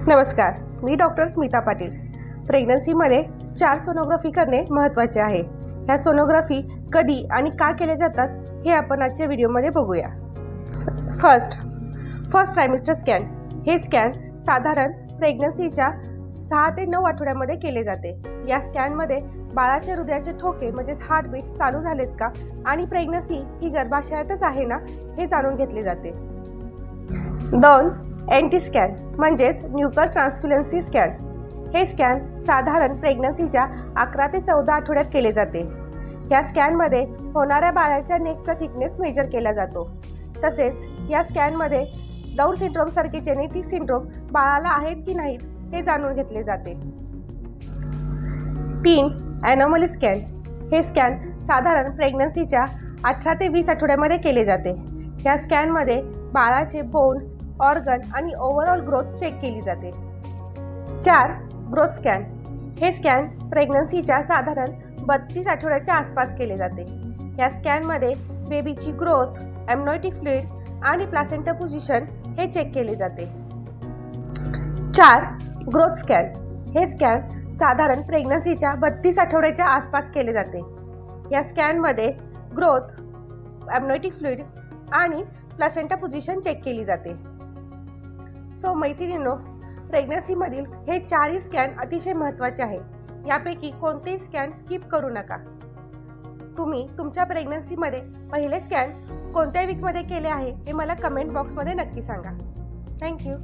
नमस्कार, मी doctor Smita Patil. प्रेग्नन्सीमध्ये 4 sonography करणे महत्त्वाचे आहे. ह्या सोनोग्राफी कधी आणि का केल्या जातात हे आपण आजच्या व्हिडिओमध्ये बघूया. First trimester scan. हे स्कॅन साधारण प्रेग्नन्सीच्या 6 ते 9 आठवड्यामध्ये केले जाते. या स्कॅनमध्ये बाळाचे हृदयाचे ठोके म्हणजेच हार्टबीट्स चालू झालेत का आणि प्रेग्नन्सी ही गर्भाशयातच आहे ना हे जाणून घेतले जाते. 2 एनटी स्कॅन म्हणजेच न्यूक्लियर ट्रान्सक्युलन्सी स्कॅन. हे स्कॅन साधारण प्रेग्नन्सीच्या 11 ते 14 आठवड्यात केले जाते. या स्कॅनमध्ये होणाऱ्या बाळाच्या नेकचा थिकनेस मेजर केला जातो. तसेच या स्कॅनमध्ये डाऊन सिंड्रोम सारखे जेनेटिक सिंड्रोम बाळाला आहेत की नाहीत हे जाणून घेतले जाते. 3 ॲनॉमली स्कॅन. हे स्कॅन साधारण प्रेग्नन्सीच्या 18 ते 20 आठवड्यामध्ये केले जाते. या स्कॅनमध्ये बाळाचे बोन्स, ऑर्गन आणि ओव्हरऑल ग्रोथ चेक केली जाते. 4 ग्रोथ स्कॅन. हे स्कॅन प्रेग्नन्सीच्या साधारण 32 आठवड्याच्या आसपास केले जाते. या स्कॅनमध्ये बेबीची ग्रोथ, एम्नियोटिक फ्लुइड आणि प्लासेंटा पोझिशन हे चेक केले जाते. 4 ग्रोथ स्कॅन. हे स्कॅन साधारण प्रेग्नन्सीच्या 32 आठवड्याच्या आसपास केले जाते. या स्कॅनमध्ये ग्रोथ, एम्नियोटिक फ्लुइड आणि प्लासेंटा पोझिशन चेक केली जाते. सो मैत्रिणींनो, प्रेग्नन्सीमधील हे 4 स्कॅन अतिशय महत्त्वाचे आहे. यापैकी कोणतेही स्कॅन स्किप करू नका. तुम्ही तुमच्या प्रेग्नन्सीमध्ये पहिले स्कॅन कोणत्या वीकमध्ये केले आहे हे मला कमेंट बॉक्समध्ये नक्की सांगा. थँक्यू.